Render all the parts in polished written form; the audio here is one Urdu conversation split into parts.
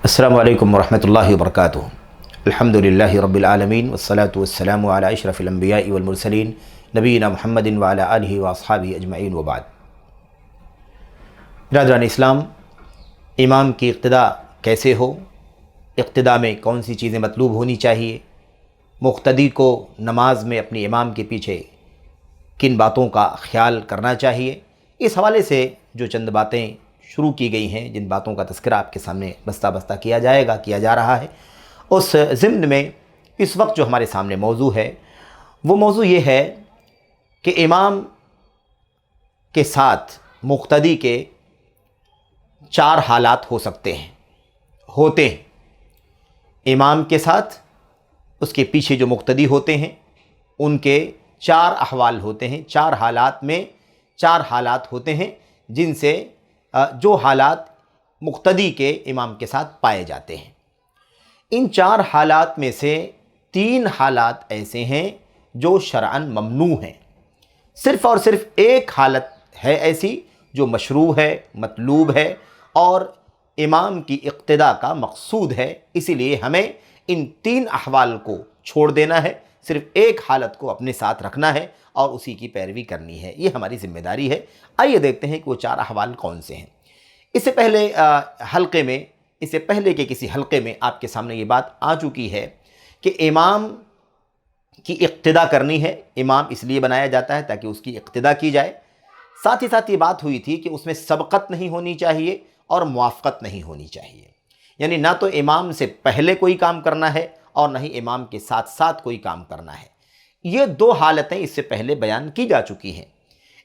السلام علیکم ورحمۃ اللہ وبرکاتہ۔ الحمدللہ رب العالمین والصلاة والسلام علی اشرف الانبیاء والمرسلین نبینا محمد وعلی آلہ واصحابہ اجمعین وبعد۔ برادران اسلام، امام کی اقتداء کیسے ہو؟ اقتداء میں کون سی چیزیں مطلوب ہونی چاہیے؟ مقتدی کو نماز میں اپنے امام کے پیچھے کن باتوں کا خیال کرنا چاہیے؟ اس حوالے سے جو چند باتیں شروع کی گئی ہیں، جن باتوں کا تذکرہ آپ کے سامنے بستہ کیا جا رہا ہے، اس ضمن میں اس وقت جو ہمارے سامنے موضوع ہے وہ موضوع یہ ہے کہ امام کے ساتھ مقتدی کے 4 حالات ہو سکتے ہیں، ہوتے ہیں۔ امام کے ساتھ اس کے پیچھے جو مقتدی ہوتے ہیں ان کے 4 احوال ہوتے ہیں، 4 حالات میں 4 حالات ہوتے ہیں جن سے جو حالات مقتدی کے امام کے ساتھ پائے جاتے ہیں۔ ان 4 حالات میں سے 3 حالات ایسے ہیں جو شرعاً ممنوع ہیں، صرف اور صرف ایک حالت ہے ایسی جو مشروع ہے، مطلوب ہے اور امام کی اقتداء کا مقصود ہے۔ اسی لیے ہمیں ان 3 احوال کو چھوڑ دینا ہے، صرف ایک حالت کو اپنے ساتھ رکھنا ہے اور اسی کی پیروی کرنی ہے، یہ ہماری ذمہ داری ہے۔ آئیے دیکھتے ہیں کہ وہ 4 احوال کون سے ہیں۔ اس سے پہلے کے کسی حلقے میں آپ کے سامنے یہ بات آ چکی ہے کہ امام کی اقتداء کرنی ہے۔ امام اس لیے بنایا جاتا ہے تاکہ اس کی اقتداء کی جائے۔ ساتھ ہی ساتھ یہ بات ہوئی تھی کہ اس میں سبقت نہیں ہونی چاہیے اور موافقت نہیں ہونی چاہیے، یعنی نہ تو امام سے پہلے کوئی کام کرنا ہے اور نہ ہی امام کے ساتھ ساتھ کوئی کام کرنا ہے۔ یہ 2 حالتیں اس سے پہلے بیان کی جا چکی ہیں۔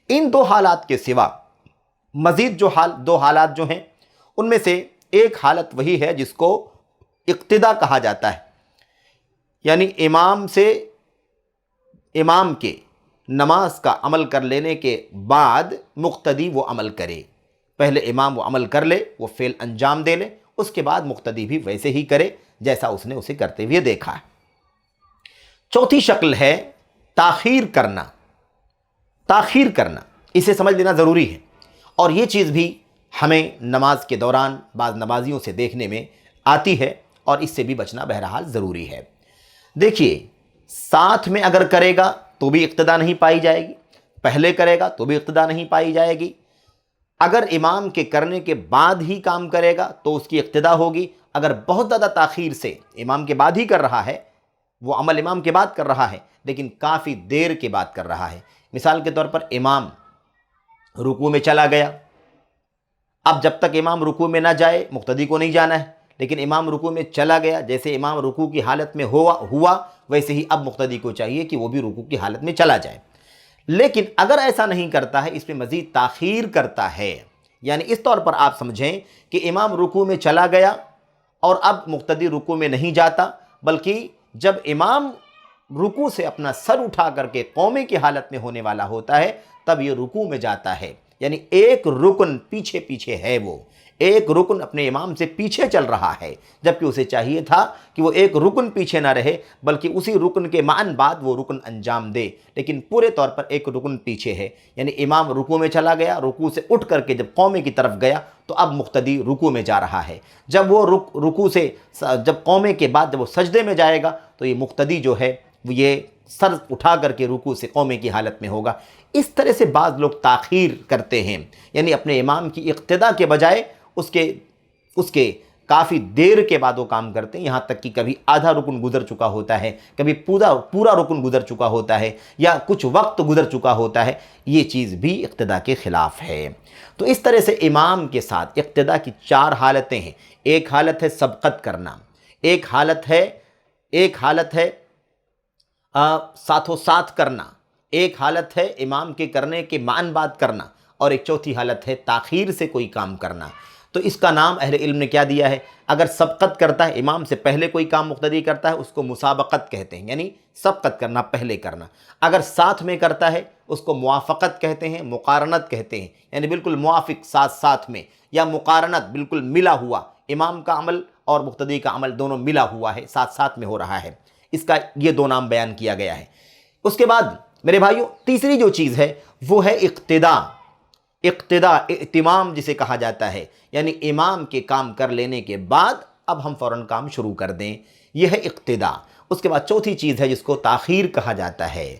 ان 2 حالات کے سوا مزید جو 2 حالات جو ہیں ان میں سے ایک حالت وہی ہے جس کو اقتداء کہا جاتا ہے، یعنی امام کے نماز کا عمل کر لینے کے بعد مقتدی وہ عمل کرے۔ پہلے امام وہ عمل کر لے، وہ فعل انجام دے لے، اس کے بعد مقتدی بھی ویسے ہی کرے جیسا اس نے اسے کرتے ہوئے دیکھا ہے۔ چوتھی شکل ہے تاخیر کرنا۔ تاخیر کرنا، اسے سمجھ لینا ضروری ہے، اور یہ چیز بھی ہمیں نماز کے دوران بعض نمازیوں سے دیکھنے میں آتی ہے اور اس سے بھی بچنا بہرحال ضروری ہے۔ دیکھیے، ساتھ میں اگر کرے گا تو بھی اقتداء نہیں پائی جائے گی، پہلے کرے گا تو بھی اقتداء نہیں پائی جائے گی۔ اگر امام کے کرنے کے بعد ہی کام کرے گا تو اس کی اقتداء ہوگی۔ اگر بہت زیادہ تاخیر سے امام کے بعد ہی کر رہا ہے، وہ عمل امام کے بعد کر رہا ہے لیکن کافی دیر کے بعد کر رہا ہے، مثال کے طور پر امام رکوع میں چلا گیا، اب جب تک امام رکوع میں نہ جائے مقتدی کو نہیں جانا ہے، لیکن امام رکوع میں چلا گیا، جیسے امام رکوع کی حالت میں ہوا ویسے ہی اب مقتدی کو چاہیے کہ وہ بھی رکوع کی حالت میں چلا جائے۔ لیکن اگر ایسا نہیں کرتا ہے، اس میں مزید تاخیر کرتا ہے، یعنی اس طور پر آپ سمجھیں کہ امام رکوع میں چلا گیا اور اب مقتدی رکوع میں نہیں جاتا، بلکہ جب امام رکوع سے اپنا سر اٹھا کر کے قومے کی حالت میں ہونے والا ہوتا ہے تب یہ رکوع میں جاتا ہے، یعنی ایک رکن پیچھے ہے، وہ ایک رکن اپنے امام سے پیچھے چل رہا ہے، جبکہ اسے چاہیے تھا کہ وہ ایک رکن پیچھے نہ رہے بلکہ اسی رکن کے معاً بعد وہ رکن انجام دے، لیکن پورے طور پر ایک رکن پیچھے ہے۔ یعنی امام رکوع میں چلا گیا، رکوع سے اٹھ کر کے جب قومے کی طرف گیا تو اب مقتدی رکوع میں جا رہا ہے۔ جب وہ رکوع سے جب قومے کے بعد جب وہ سجدے میں جائے گا تو یہ مقتدی جو ہے وہ یہ سر اٹھا کر کے رکوع سے قومے کی حالت میں ہوگا۔ اس طرح سے بعض لوگ تاخیر کرتے ہیں، یعنی اپنے امام کی اقتداء کے بجائے اس کے کافی دیر کے بعد وہ کام کرتے ہیں، یہاں تک کہ کبھی آدھا رکن گزر چکا ہوتا ہے، کبھی پورا رکن گزر چکا ہوتا ہے یا کچھ وقت گزر چکا ہوتا ہے۔ یہ چیز بھی اقتداء کے خلاف ہے۔ تو اس طرح سے امام کے ساتھ اقتداء کی 4 حالتیں ہیں۔ ایک حالت ہے سبقت کرنا، ایک حالت ہے ساتھوں ساتھ کرنا، ایک حالت ہے امام کے کرنے کے معاً بعد کرنا، اور ایک چوتھی حالت ہے تاخیر سے کوئی کام کرنا۔ تو اس کا نام اہل علم نے کیا دیا ہے؟ اگر سبقت کرتا ہے، امام سے پہلے کوئی کام مقتدی کرتا ہے، اس کو مسابقت کہتے ہیں، یعنی سبقت کرنا، پہلے کرنا۔ اگر ساتھ میں کرتا ہے اس کو موافقت کہتے ہیں، مقارنت کہتے ہیں، یعنی بالکل موافق ساتھ میں، یا مقارنت بالکل ملا ہوا، امام کا عمل اور مقتدی کا عمل دونوں ملا ہوا ہے، ساتھ میں ہو رہا ہے۔ اس کا یہ 2 نام بیان کیا گیا ہے۔ اس کے بعد میرے بھائیوں، تیسری جو چیز ہے وہ ہے اقتداء۔ اقتداء اتمام جسے کہا جاتا ہے، یعنی امام کے کام کر لینے کے بعد اب ہم فوراً کام شروع کر دیں، یہ ہے اقتدا۔ اس کے بعد چوتھی چیز ہے جس کو تاخیر کہا جاتا ہے۔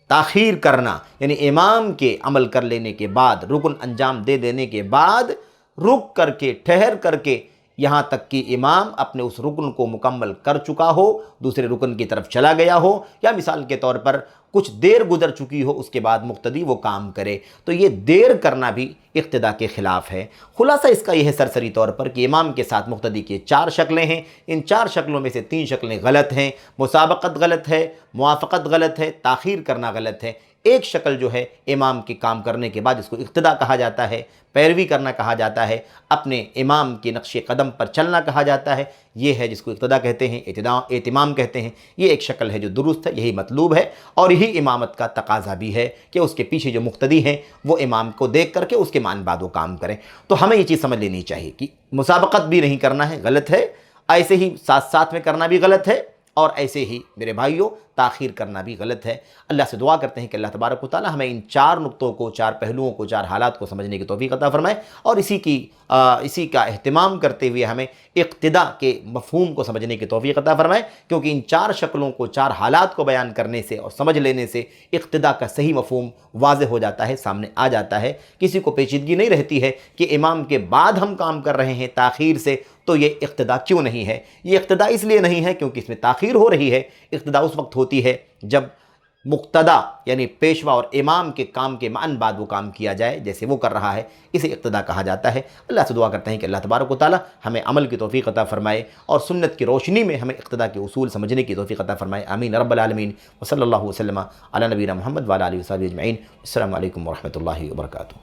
تاخیر کرنا یعنی امام کے عمل کر لینے کے بعد، رکن انجام دے دینے کے بعد رک کر کے، ٹھہر کر کے، یہاں تک کہ امام اپنے اس رکن کو مکمل کر چکا ہو، دوسرے رکن کی طرف چلا گیا ہو، یا مثال کے طور پر کچھ دیر گزر چکی ہو، اس کے بعد مقتدی وہ کام کرے، تو یہ دیر کرنا بھی اقتدا کے خلاف ہے۔ خلاصہ اس کا یہ ہے سرسری طور پر کہ امام کے ساتھ مقتدی کی 4 شکلیں ہیں، ان 4 شکلوں میں سے 3 شکلیں غلط ہیں۔ مسابقت غلط ہے، موافقت غلط ہے، تاخیر کرنا غلط ہے۔ ایک شکل جو ہے امام کے کام کرنے کے بعد، اس کو اقتدا کہا جاتا ہے، پیروی کرنا کہا جاتا ہے، اپنے امام کے نقش قدم پر چلنا کہا جاتا ہے، یہ ہے جس کو اقتدا کہتے ہیں، اہتمام کہتے ہیں۔ یہ ایک شکل ہے جو درست ہے، یہی مطلوب ہے، اور یہی امامت کا تقاضا بھی ہے کہ اس کے پیچھے جو مقتدی ہیں وہ امام کو دیکھ کر کے اس کے مان بعد وہ کام کریں۔ تو ہمیں یہ چیز سمجھ لینی چاہیے کہ مسابقت بھی نہیں کرنا ہے، غلط ہے، ایسے ہی ساتھ ساتھ میں کرنا بھی غلط ہے، اور ایسے ہی میرے بھائیوں تاخیر کرنا بھی غلط ہے۔ اللہ سے دعا کرتے ہیں کہ اللہ تبارک و تعالی ہمیں ان 4 نقطوں کو، 4 پہلوؤں کو، 4 حالات کو سمجھنے کی توفیق عطا فرمائے، اور اسی کا اہتمام کرتے ہوئے ہمیں اقتدا کے مفہوم کو سمجھنے کی توفیق عطا فرمائے، کیونکہ ان 4 شکلوں کو، 4 حالات کو بیان کرنے سے اور سمجھ لینے سے اقتدا کا صحیح مفہوم واضح ہو جاتا ہے، سامنے آ جاتا ہے۔ کسی کو پیچیدگی نہیں رہتی ہے کہ امام کے بعد ہم کام کر رہے ہیں تاخیر سے، تو یہ اقتدا کیوں نہیں ہے؟ یہ اقتدا اس لیے نہیں ہے کیونکہ اس میں تاخیر ہو رہی ہے۔ اقتدا اس وقت ہوتی ہے جب مقتدا یعنی پیشوا اور امام کے کام کے معاً بعد وہ کام کیا جائے، جیسے وہ کر رہا ہے، اسے اقتدا کہا جاتا ہے۔ اللہ سے دعا کرتے ہیں کہ اللہ تبارک و تعالی ہمیں عمل کی توفیق عطا فرمائے، اور سنت کی روشنی میں ہمیں اقتدا کے اصول سمجھنے کی توفیق عطا فرمائے۔ آمین رب العالمین، وصلی اللہ وسلم علی نبینا محمد وعلی آلہ وصحبہ اجمعین۔ السلام علیکم ورحمۃ اللہ وبرکاتہ۔